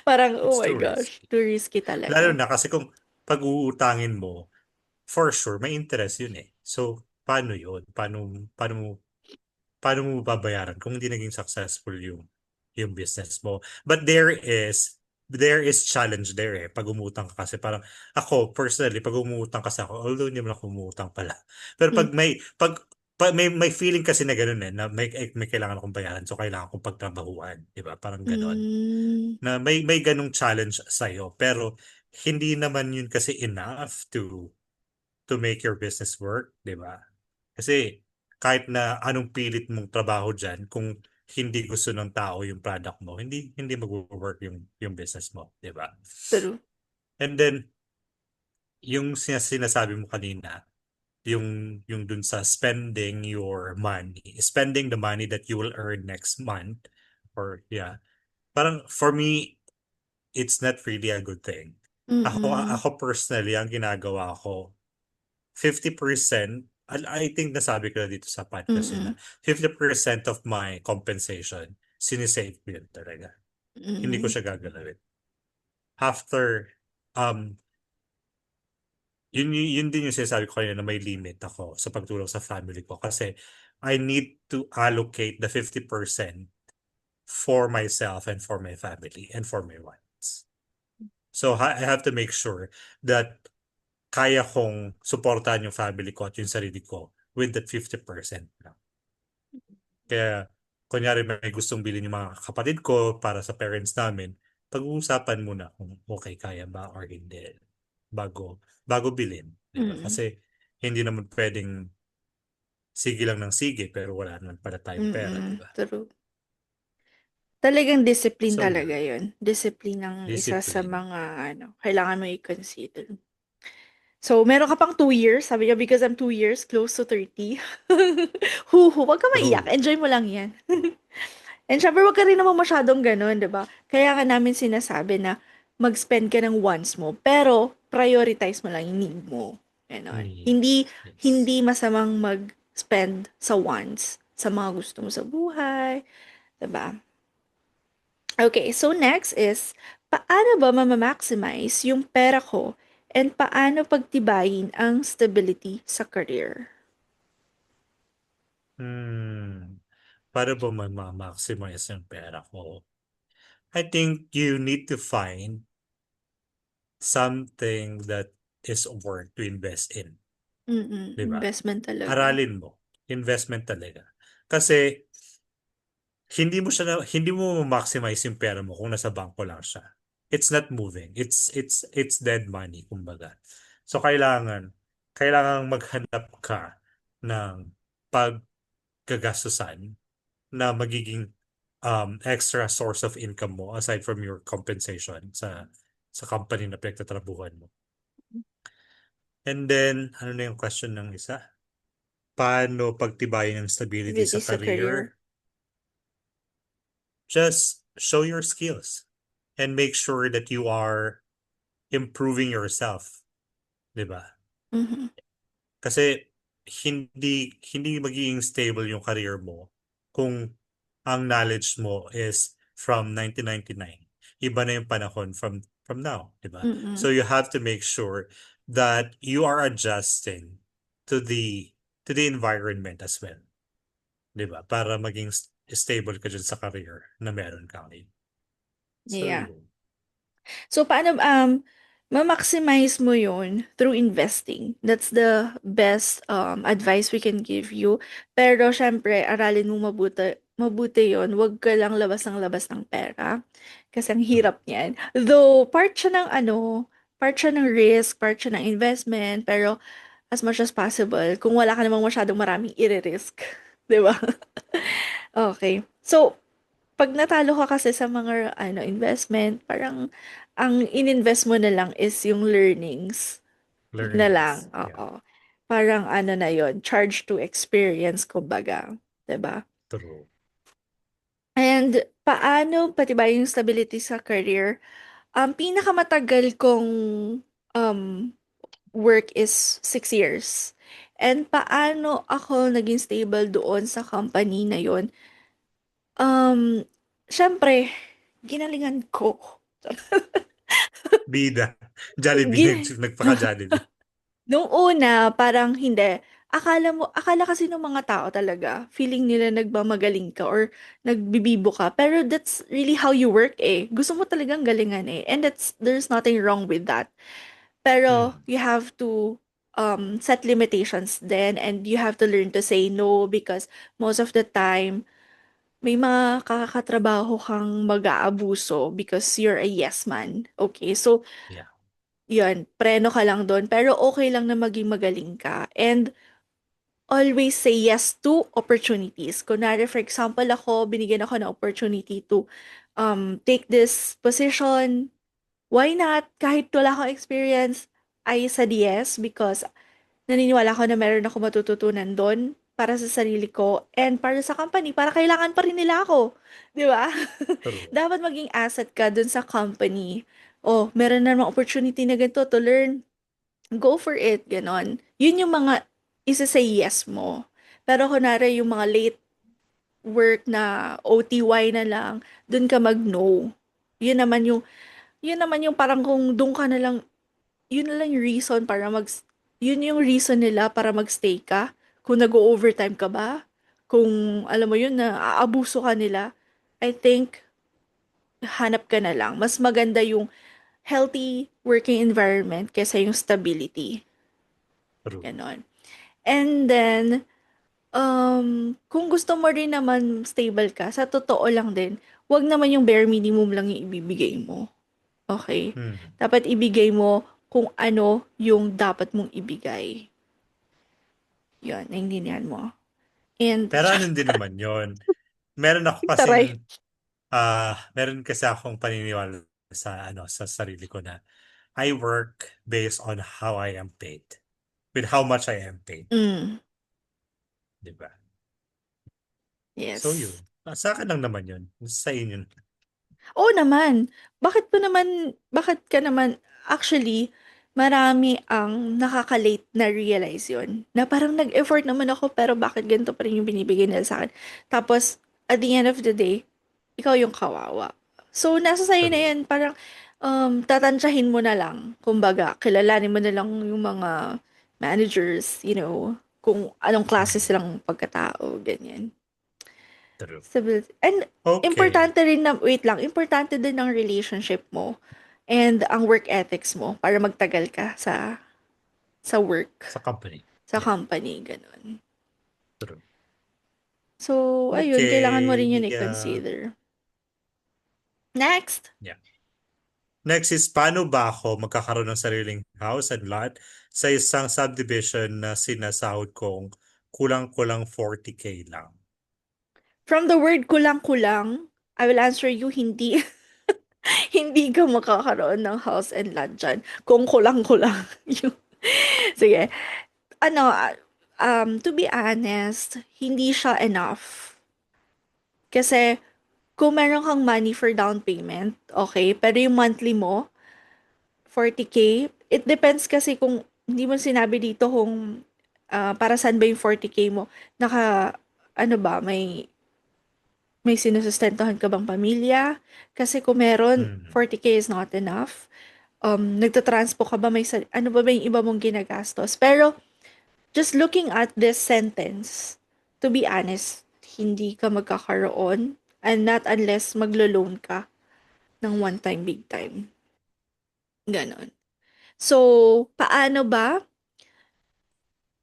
Parang, oh
It's
my
too
gosh,
risky.
too risky
Lalo
talaga.
na kasi kung pag-uutangin mo, for sure, may interest yun eh. So, paano yun? Paano mo babayaran kung hindi naging successful yung business mo? But there is challenge there eh pag umutang ka kasi parang ako personally pag umutang kasi ako although hindi naman ako umutang pala pero
Mm.
pag may feeling kasi na ganoon eh na may kailangan akong bayaran so kailangan kong pagtrabahuan, 'di ba? Parang ganoon
Hmm.
na may ganung challenge sa pero hindi naman yun kasi enough to make your business work, 'di ba? Kasi kahit na anong pilit mong trabaho diyan, kung hindi gusto ng tao yung product mo, hindi hindi magwo-work yung business mo, 'di ba?
True.
And then yung sinasabi mo kanina, yung dun sa spending the money that you will earn next month, or yeah, parang for me, it's not really a good thing. Ako
Mm.
ako personally, ang ginagawa ko 50%, I think nasabi ko na dito sa podcast yun na
Mm.
50% of my compensation, sinisave ko yun talaga. Hindi ko
Mm.
siya gagalawin. After, um, yun din yung sinasabi ko kanina na may limit ako sa pagtulong sa family ko kasi I need to allocate the 50% for myself and for my family and for my wants. So I have to make sure that kaya kong suportahan yung family ko at yung sarili ko with that 50% lang. Kaya, kunyari may gustong bilhin yung mga kapatid ko para sa parents namin, pag-uusapan muna kung okay, kaya ba or hindi bago bilhin, di ba?
Mm.
Kasi hindi naman pwedeng sige lang ng sige pero wala naman pala tayong pera, di
Mm.
ba?
True. Talagang discipline
So,
talaga
yun.
yun. Discipline ang isa sa
Discipline.
mga ano, kailangan mo i-consider. So, meron ka pang 2 years, sabi niya, because I'm 2 years close to 30. Wag ka maiyak.
True.
Enjoy mo lang yan. And syempre, wag ka rin naman masyadong ganun, 'di ba? Kaya ka namin sinasabi na mag-spend ka ng wants mo, pero prioritize mo lang yung need mo. Ganon.
Need.
Hindi,
Yes.
hindi masamang mag-spend sa wants, sa mga gusto mo sa buhay, 'di ba? Okay, so next is, paano ba maximize yung pera ko and paano pagtibayin ang stability sa career?
Para ba ma-maximize yung pera ko? I think you need to find something that is worth to invest in, 'di ba?
Investment talaga.
Aralin mo. Investment talaga. Kasi hindi mo maximize yung pera mo kung nasa bangko lang siya. It's not moving. It's dead money kumbaga. So kailangan maghanap ka ng paggagastusan na magiging extra source of income mo aside from your compensation sa company na pinagtatrabuhan mo. And then, ano na yung question ng isa? Paano pagtibayin ang stability sa
Activity sa career.
career? Just show your skills and make sure that you are improving yourself, 'di ba?
Mhm.
Kasi hindi magiging stable yung career mo kung ang knowledge mo is from 1999. Iba na yung panahon from now, 'di ba? So
Mm.
you have to make sure that you are adjusting to the environment as well, 'di ba? Para maging stable ka dyan sa career na meron ka ngayon. So
Yeah.
yun.
So, paano, ma-maximize mo yun through investing. That's the best advice we can give you. Pero, syempre, aralin mo mabuti, mabuti yun. Huwag ka lang labas ng labas ng pera. Kasi ang
True.
hirap niyan. Though, part siya ng risk, part siya ng investment, pero as much as possible, kung wala ka namang masyadong maraming i-risk. Di ba? Okay. So, pag natalo ka kasi sa mga investment, parang ang ininvest mo na lang is yung learnings na lang.
Learnings. Yeah,
Oo. Parang na yon, charge to experience, kumbaga. 'Di ba?
true.
And paano patibayin yung stability sa career? Ang pinakamatagal kong um, work is 6 years. And paano ako naging stable doon sa company na yon? Um, Syempre, ginalingan ko.
Bida. Jollibee.
Gi
Nagpaka-Jollibee.
Nung una, parang hindi. Akala kasi ng mga tao talaga, feeling nila nagmamagaling ka or nagbibibo ka. Pero that's really how you work eh. Gusto mo talagang galingan eh. And there's nothing wrong with that. Pero
Hmm.
you have to set limitations then and you have to learn to say no because most of the time, may mga kakatrabaho kang mag-aabuso because you're a yes man. Okay, so
Yeah.
yun, preno ka lang doon. Pero okay lang na maging magaling ka. And always say yes to opportunities. Kunwari, for example, binigyan ako ng opportunity to take this position. Why not? Kahit wala akong experience, I said yes because naniniwala ako na meron ako matututunan doon para sa sarili ko and para sa company, para kailangan pa rin nila ako. Di ba?
True.
Dapat maging asset ka doon sa company. Oh, meron na namang opportunity na ganito to learn. Go for it, ganon. Yun yung mga isa-say yes mo. Pero kunwari yung mga late work na OTY na lang, doon ka mag-no. Yun naman yung, yun naman yung parang kung doon ka na lang, yun na lang yung reason para yun yung reason nila para magstay ka. Kung nag-overtime ka ba? Kung alam mo yun na aabuso ka nila, I think hanap ka na lang. Mas maganda yung healthy working environment kaysa yung stability.
True.
Ganon. And then, kung gusto mo rin naman stable ka, sa totoo lang din, wag naman yung bare minimum lang yung ibibigay mo. Okay?
Hmm.
Dapat ibigay mo kung ano yung dapat mong ibigay. Yun, naintindihan mo. And,
Pero ano din naman yon. Meron ako
taray.
kasing meron kasi akong paniniwala sa sarili ko na I work based on how I am paid. With how much I am paid,
Mm,
'di ba? So
yes.
yun. Sa akin lang naman yun. Sa inyo.
Oo naman. Bakit ka naman, actually, marami ang nakaka-late na realize yon. Na parang nag-effort naman ako, pero bakit ganito pa rin yung binibigay nila sa akin. Tapos, at the end of the day, ikaw yung kawawa. So, nasa sa'yo na
True.
yan. Parang, tatansyahin mo na lang. Kumbaga, kilalanin mo na lang yung mga managers, kung anong klase
Hmm.
silang pagkatao, ganyan.
True.
Stability. And
Okay.
importante rin na, wait lang, importante din ang relationship mo and ang work ethics mo para magtagal ka sa work,
Sa company.
sa
Yeah.
company, ganun.
True.
So, ayun, kailangan mo rin yun
Okay.
i-consider. Next!
Yeah. Next is, paano ba ako magkakaroon ng sariling house and lot sa isang subdivision na sinasahod kong kulang-kulang 40K lang?
From the word kulang-kulang, I will answer you, hindi. Hindi ka makakaroon ng house and lot dyan kung kulang-kulang yung... Sige. Ano, to be honest, hindi siya enough. Kasi, kung meron kang money for down payment, okay, pero yung monthly mo, 40K, it depends kasi kung, hindi mo sinabi dito kung para saan ba yung 40K mo. Ano ba, may sinusustentuhan ka bang pamilya? Kasi kung meron,
Hmm.
40K is not enough. Nagtatranspo ka ba? Ano ba yung iba mong ginagastos? Pero, just looking at this sentence, to be honest, hindi ka magkakaroon and not unless maglo-loan ka ng one time, big time. Ganon. So, paano ba?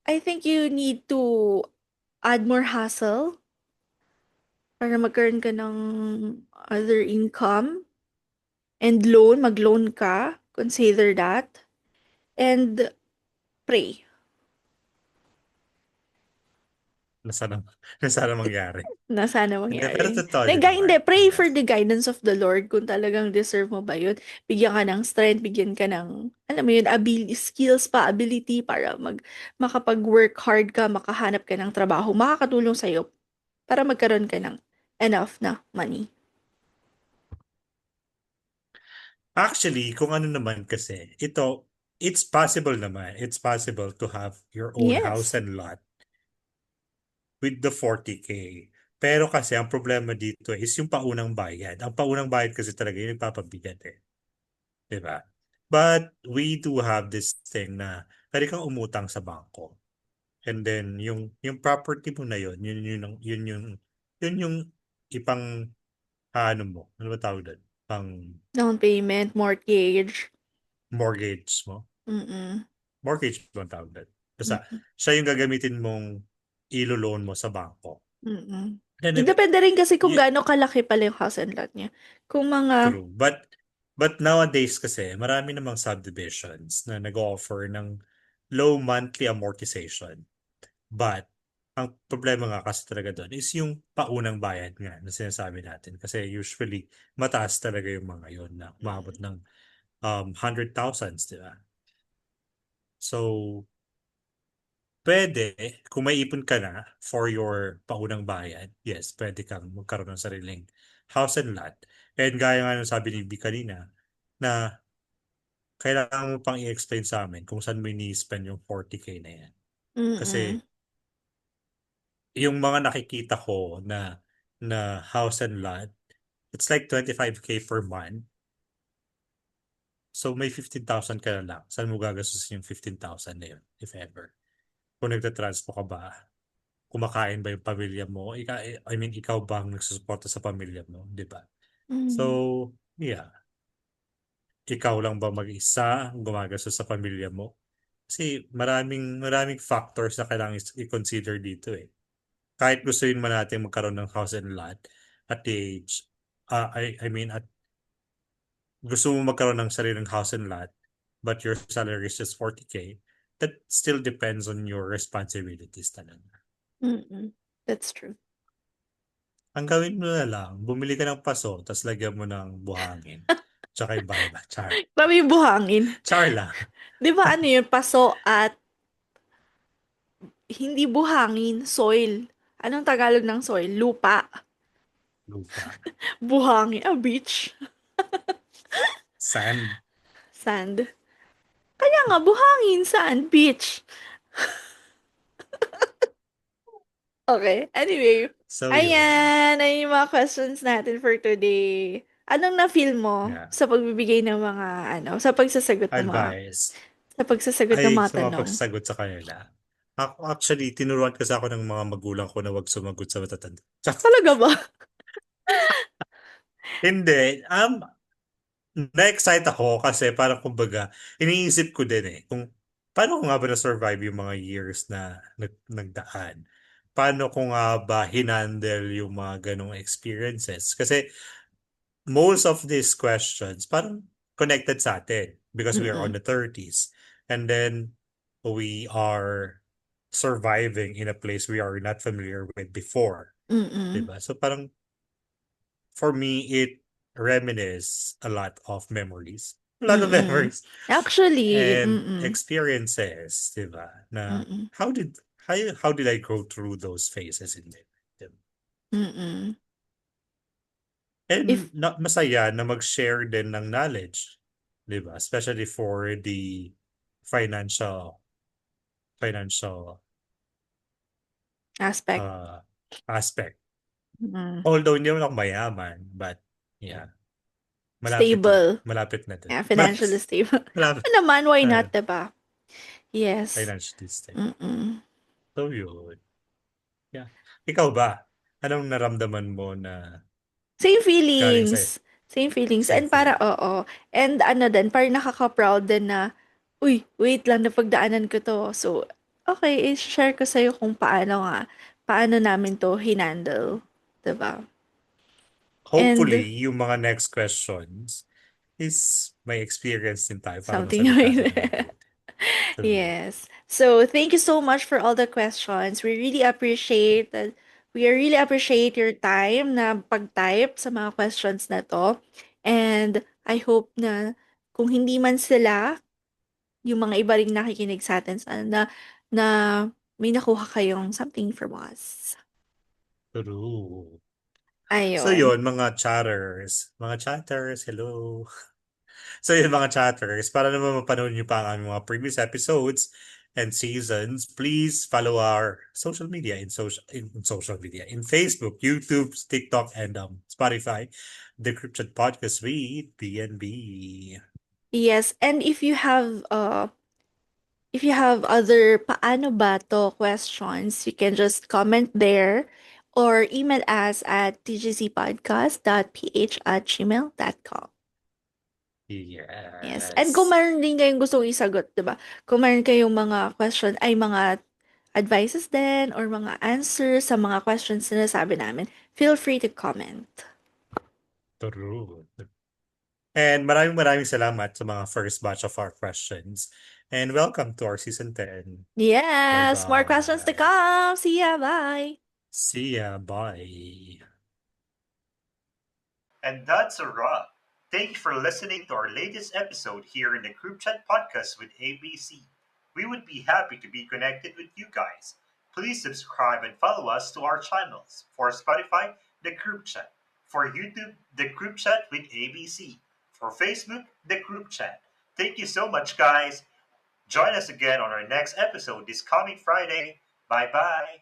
I think you need to add more hustle para magkaroon ka ng other income and mag-loan ka, consider that, and pray.
Na sana, na sana mangyari.
Na sana
Hindi, pero
mangyari.
totoo din
Hindi,
naman.
pray for
Yes.
the guidance of the Lord kung talagang deserve mo ba yun. Bigyan ka ng strength, bigyan ka ng, alam mo yun, skills pa, ability para makapag-work hard ka, makahanap ka ng trabaho, makakatulong sa'yo para magkaroon ka ng enough na money.
Actually, kung ano naman kasi, it's possible naman. It's possible to have your own house
Yes.
and lot with the 40K. Pero kasi ang problema dito is yung paunang bayad. Ang paunang bayad kasi talaga yung nagpapabigat eh. Diba? But we do have this thing na pwede kang umutang sa bangko. And then yung property mo na yun yung ipang ano mo, ano ba tawag doon? Pang
Down payment, mortgage.
mortgage mo.
Mm-mm.
Mortgage ba ang tawag doon? Basta
Mm-mm.
siya yung gagamitin mong ilo-loan mo sa bangko.
Mm-mm.
And if,
Depende rin kasi kung
y-
gaano kalaki pala yung house and lot niya. Kung mga,
True. But nowadays kasi, marami namang subdivisions na nag-offer ng low monthly amortization. But, ang problema nga kasi talaga doon is yung paunang bayad nga na sinasabi natin. Kasi usually, mataas talaga yung mga yon na umabot ng 100,000s, di ba? So, pwede, kung may ipon ka na for your paunang bayad, yes, pwede kang magkaroon ng sariling house and lot. And gaya nga ng sabi ni B kanina, na kailangan mo pang i-explain sa amin kung saan mo ini-spend yung 40K na yan.
mm-mm.
Kasi yung mga nakikita ko na house and lot, it's like 25K per month. So may 15,000 ka na lang. Saan mo gagastos yung 15,000 na yun, if ever? Kung nagtatranspo ka ba, kumakain ba yung pamilya mo? I mean, ikaw ba ang nagsusuporta sa pamilya mo? Di ba? So,
Mm.
yeah. Ikaw lang ba mag-isa ang gumagastos sa pamilya mo? Kasi maraming factors na kailangan i-consider dito eh. Kahit gustuin man natin magkaroon ng house and lot at the age, I mean, at gusto mo magkaroon ng sariling house and lot, but your salary is just 40K, that still depends on your responsibilities talaga.
Mm-mm. That's true.
Ang gawin mo na lang, bumili ka ng paso, tapos lagyan mo ng buhangin. Tsaka iba-iba. Char.
Paano yung buhangin?
Char lang.
Di ba ano yun? Paso at hindi buhangin, soil. Anong Tagalog ng soil? Lupa.
Lupa.
Buhangin. Beach.
Sand.
Sand. Kaya nga, buhangin, sand, beach. Okay. Anyway.
So, yun.
Ayan. Ayun yung mga questions natin for today. Anong na-feel mo
Yeah.
sa pagbibigay ng mga, sa pagsasagot ng mga,
Advice.
sa pagsasagot ng
Ay,
mga
sa mga
tanong?
pagsasagot sa kanila. Ako, actually, tinuruan kasi ako ng mga magulang ko na wag sumagot sa matatanda.
Talaga ba?
Hindi. Na-excite ako kasi parang kumbaga, iniisip ko din eh, kung paano ko nga ba na-survive yung mga years na nagdaan. paano ko nga ba hinandle yung mga ganong experiences? Kasi most of these questions parang connected sa atin because we are on
Mm-mm.
the 30s. And then we are surviving in a place we are not familiar with before.
Mm-mm.
Diba? So parang for me, it reminisce a lot of memories. A lot of
Mm-mm.
memories
Actually,
and
mm-mm.
experiences, diba? Na
Mm-mm.
how did I go through those phases in life? Diba?
Mm-mm.
And
If
masaya na mag-share din ng knowledge, 'di ba? Especially for the financial financial
aspect.
uh aspect.
Mm.
Although hindi naman ako mayaman, but yeah,
Stable.
malapit na din.
Yeah, financially stable.
Malapit,
Oo naman, why
uh,
not, 'di ba? Yes.
financially stable.
Mm-mm.
So yun, yeah. Ikaw ba? Anong naramdaman mo na
Same
galing sa'yo?
feelings. Same feelings.
Same
And para,
feeling.
oo. And ano din, parang nakaka-proud din na, uy, wait lang, napagdaanan ko to. So, okay, i-share ko sa'yo kung paano namin to hinandle. Diba?
Hopefully,
And,
yung mga next questions is may experience din tayo para
something
masagot
like
natin ng
that.
mabuti. True.
Yes. So thank you so much for all the questions. We really appreciate your time na pag-type sa mga questions na to. And I hope na kung hindi man sila, yung mga iba ring nakikinig sa atin, sana na may nakuha kayong something from us.
True. So
Ayun.
yun, mga chatters, hello. So yun, mga chatters, para naman mapanood nyo pa ang aming mga previous episodes and seasons, please follow our social media in Facebook, YouTube, TikTok, and Spotify, The Cryptid Podcast with BNB.
Yes, and if you have other paano ba to questions, you can just comment there or email us at tgcpodcast.ph@gmail.com. Yes. And kung
Yes.
meron din kayong gustong isagot, 'di ba? Kung meron kayong mga advices din or mga answers sa mga questions na nasabi namin, feel free to comment.
True. And maraming salamat sa mga first batch of our questions. And welcome to our season 10.
Yes, more questions to
Bye-bye.
come. See ya. Bye.
See ya. Bye. And that's a wrap. Thank you for listening to our latest episode here in the Group Chat Podcast with ABC. We would be happy to be connected with you guys. Please subscribe and follow us to our channels. For Spotify, the Group Chat. For YouTube, the Group Chat with ABC. For Facebook, the Group Chat. Thank you so much, guys. Join us again on our next episode this coming Friday. Bye bye.